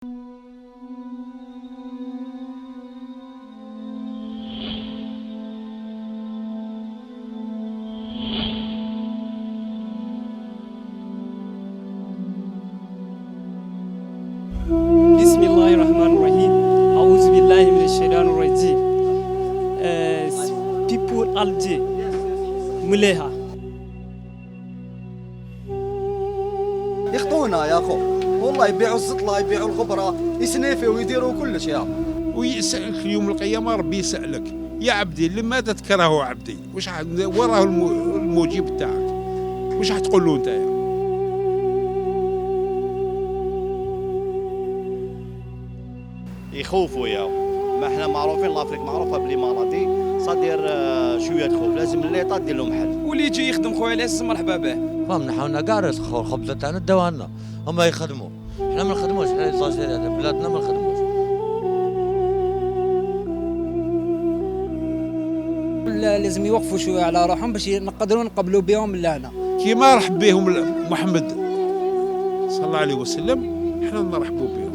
بسم الله الرحمن الرحيم. أعوذ بالله من الشيطان الرجيم. People Alger مليحة يخطونا يا أخو، والله يبيعوا الزطلة يبيعوا الغبرة يسنيفوا ويديروا كل شيء. ويسألك يوم القيامة ربي يسألك يا عبدي لماذا تكره عبدي؟ وش وراه المجيب تاعك؟ وش حتقول له انت؟ يخوفوا يا ما احنا معروفين لافريك معروفه بلي مرضي صادير شويه خوف، لازم الليطه دير لهم حل. واللي يجي يخدم خويا العز مرحبا به. فهمنا حاولنا كاع رزق الخبزه تاعنا داوها، هما يخدموا حنا ما نخدموش، حنا صاصير بلادنا ما نخدموش. لازم يوقفوا شويه على روحهم باش نقدروا نقبلوا بهم لهنا. كيما رحب بهم محمد صلى الله عليه وسلم احنا نرحبوا بهم.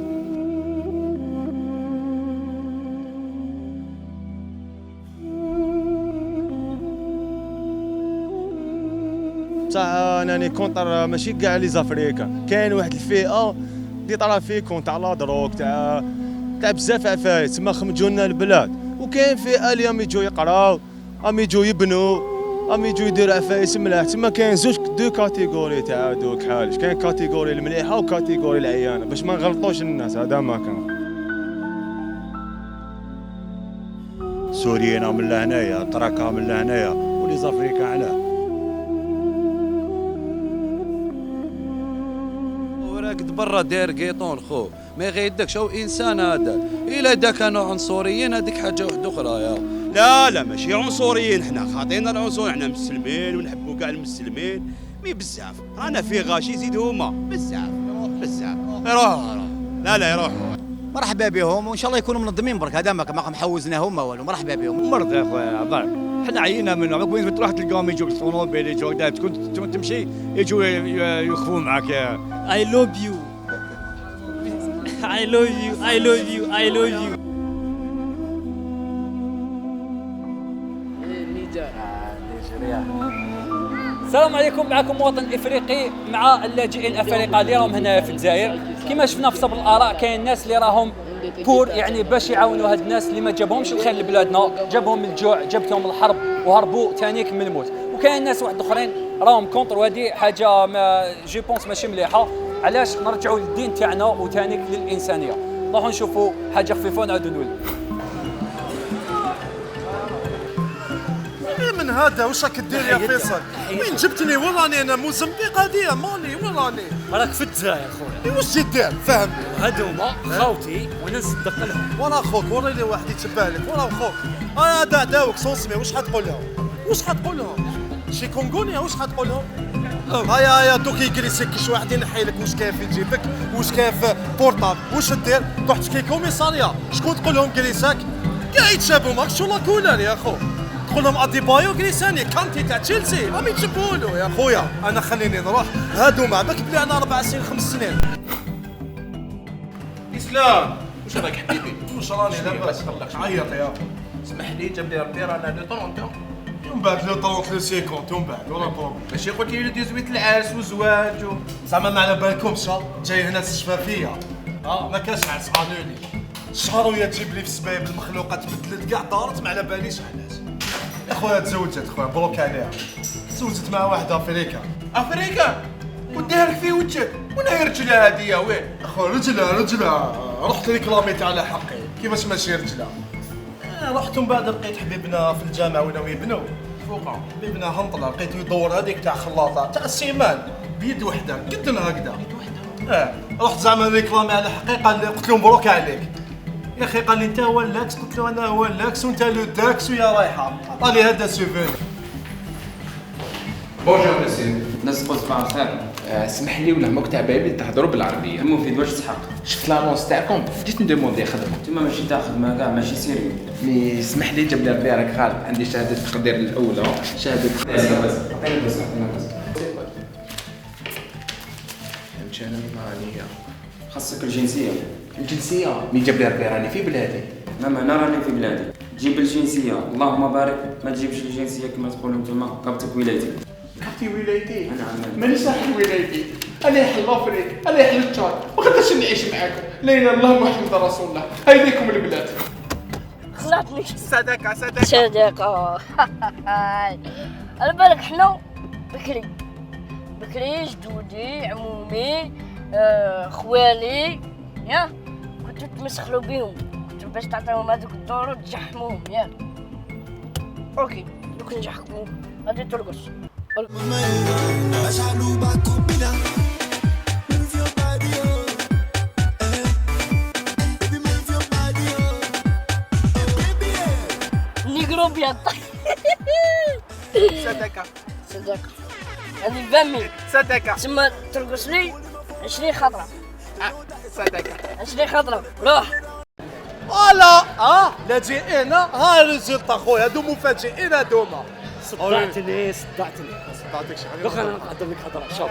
انني كونتر ماشي كاع لي زافريكان، كاين واحد الفئه اللي طرا فيكم تاع لا دروك تاع بزاف عفايس تما خمجوا لنا البلاد، وكاين فئه اللي راهم يجوا يقراو، راهم يجوا يبنوا، راهم يجوا يديروا عفايس ملاح. تما كاين زوج دو كاتيجوري تاع دوك حالش، كاين كاتيجوري المليحه وكاتيجوري العيانه باش ما نغلطوش الناس. هذا ما كان سوريين من لهنايا، تراكا من لهنايا، ولي زافريكان علاه. راكد برا داير قيطون خو ما يغيدكش، او انسان هذا الا دا كانوا عنصريين هذيك حاجه واحده اخرى. يا لا ماشي عنصريين، حنا خاطينا العنصر، حنا مسلمين ونحبوا كاع المسلمين مي بزاف. رانا في غاشي يزيدوا هما بزاف يروح لا يروحوا. مرحبا بهم وإن شاء الله يكونوا منظمين برك، هذا ما محوزناهم والو. مرحبا بهم. مرض يا خويا ضعف، حنا عينا منهم. وين تروح تلقاهم يجوا بالطوموبيل يجوا قدام، تكون تمشي يجوا يخفوا معك. يا I love you. I love you. I love you. I love you. السلام عليكم، معكم مواطن افريقي مع اللاجئين الافارقه اللي راهم هنا في الجزائر. كما شفنا في صبر الاراء كاين ناس اللي راهم بور يعني باش يعاونوا هاد الناس اللي ما جابهمش الخير لبلادنا، جابهم من الجوع، جابتهم الحرب وهربوا ثانيك من الموت. وكاين ناس واحد اخرين راهم كونتر، وهذه حاجه ما جي بونس ماشي مليحه. علاش نرجعوا للدين تاعنا وثانيك للانسانيه؟ نروحوا نشوفوا حاجه خفيفه ونعاودوا نولوا. من هذا واش راك دير يا فيصل؟ وين جبتني؟ وراني انا موزمبيق هذه مالي، وراني راك في الجزائر خويا. واش دير؟ فهمني. هذوما خاوتي وانا نصدق لهم. ورا خوك، ورا لي واحد يتبع لك، ورا خوك. انا داوك صوصمي، واش حتقول لهم؟ واش حتقول لهم؟ شي كونغوليا واش حتقول لهم؟ هيا دوك يجلسك شي واحد ينحي لك واش كاين في جيبك، واش كاين في بورطاب، واش دير؟ تروح تشكي كوميساريا، شكون تقول لهم جليساك؟ كاع يتشابوا معك شو لا كولر يا خو. تقول لهم اديبايو جليساني كانتي تاع تشيلسي، راهم يتشبهوا له يا خويا. انا خليني نروح، هادو مع بك بلي انا 4 سنين 5 سنين. اسلام واش راك حبيبي؟ واش راني لاباس؟ عيط يا اسمح لي جاب لي ربي رانا لو 30 ومن بعد لو 30 لو 50 ومن بعد ولا بروبليم. ماشي قلت لي لو 18 العرس والزواج زعما ما على بالكمش جاي هنا الشفافيه. ما كاش عرس قانوني. الشهرويه تجيب لي في السبايب المخلوقه تبدلت كاع دارت، ما على باليش علاش. يا خويا تزوجت خويا، مبروك عليها. تزوجت مع واحد افريكا وديها لك في وجهك. وين هي الرجله هذه وين؟ اخويا رجله رحت ريكلاميت على حقي. كيفاش ماشي رجله؟ رحت من بعد لقيت حبيبنا في الجامعه ولاو يبنوا فوقها. حبيبنا هنطله لقيته يدور هذيك تاع خلاطه تاع السيمان بيد وحده قدنا هكذا. رحت زعما ريكلامي على حقي، قال لي قلت له مبروك عليك يا اخي. قال لي انت هو اللاكس، قلت له انا هو اللاكس وانت لو داكس ويا رايحه. عطاني هذا سوفونير. بونجور مسيو، ناس بوزبان خير. اسمح لي ولا همك تاع بابي تهضروا بالعربيه. مفيد واش تسحق؟ شفت لانونس تاعكم بديت نديموندي خدمه. انتما ماشي تاع خدمه كاع ماشي سيريو. مي اسمح لي جاب لي ربي راك غالب، عندي شهاده التقدير الاولى، شهاده بس عطيني بس فهمتي انا مانيا. خاصك الجنسيه. الجنسيه مين جاب لي ربي راني في بلادي. ماما انا راني في بلادي. جيب الجنسيه، اللهم بارك، ما تجيبش الجنسيه كما تقولوا نتوما قبطك ولايتي. كرتي ولايتي؟ نعم. مانيش صاحب ولايتي، انا يحل الافريق، انا يحل التشاد، ما قدرتش نعيش معاكم. لا اله الا الله محمد رسول الله، هيديكم البلاد. خلعتني صدقه صدقه. على بالك حنا بكري جدودي عمومي خوالي يا كنتو تمسخروا بيهم، كنتو باش تعطيهم هذوك الدور وتجحموهم يا اوكي. دوك نجحكمو غادي ترقص. نيجرو بيض. صدقه هذه فمي صدقه تسمى ترقص لي 20 خطره. صدقه 20 خطره روح. فوالا لاجئين ها الريزلتا خويا هادو مفاجئين هادوما. صدعتني صدعتك شي حاجه. دوك انا نقدم لك هضره. شوف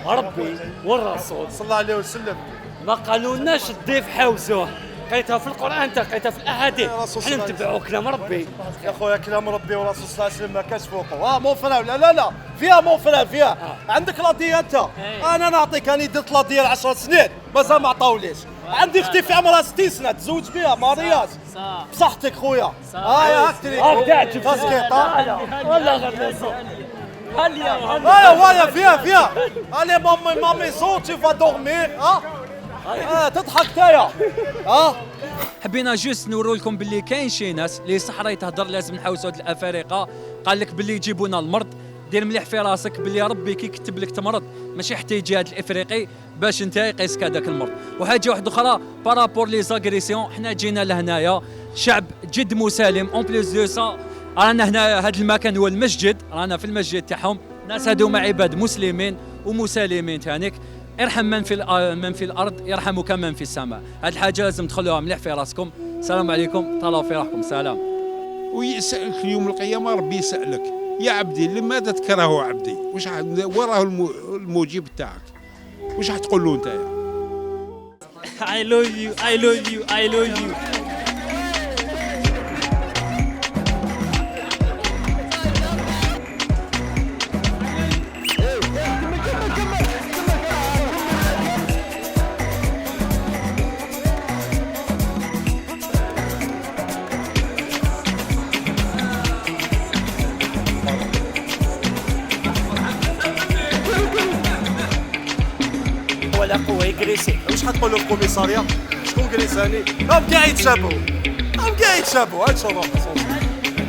ربي والرسول صلى الله عليه وسلم ما قالولناش الضيف حوزوه، لقيتها في القران، لقيتها في الاحاديث، حنا نتبعوا كلام ربي يا خويا. كلام ربي والرسول صلى الله عليه وسلم ما كاش فوقه. مون فرا لا فيها مون فرا فيها. عندك لاطيه انت، انا نعطيك. راني درت لاطيه 10 سنين مازال ما عطاوليش. عندي اختي في عمرها 60 سنه تزوج بها مارياج بصحتك خويا. يا هكتري ولا غير هيا فيها الي مامي سو تي فا دورمير. تضحك تايا. حبينا جوست نورو لكم باللي كاين شي ناس اللي صحرا يتهضر لازم نحوسوا هاد الافارقه. قال لك باللي يجيبونا المرض. دير مليح في راسك باللي ربي كي كتب لك تمرض ماشي حتى يجي هذا الافريقي باش انت يقيسك هذاك المرض. وحاجه واحده اخرى بارابور لي زاغريسيون، حنا جينا لهنايا شعب جد مسالم. اون بليس دو سا رانا هنا هذا المكان هو المسجد، رانا في المسجد تاعهم. الناس هذوما عباد مسلمين ومسالمين تانيك. ارحم من في الارض يرحمك من في السماء. هذه الحاجه لازم تخلوها مليح في راسكم. السلام عليكم، طلعوا في روحكم. سلام. ويسألك يوم القيامة ربي يسألك يا عبدي لماذا تكره عبدي؟ وش وراه المجيب تاعك؟ وش حتقول له انت؟ I love you I love you I love you. ولا قوه يجريسي. واش حتقول له الكوميساريه؟ شكون جريساني؟ هم كاع يتشابهوا هاي شوفوا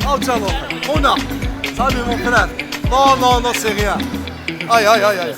هاو تشالو هنا. سالي مون فرير. نو سي ريان. اي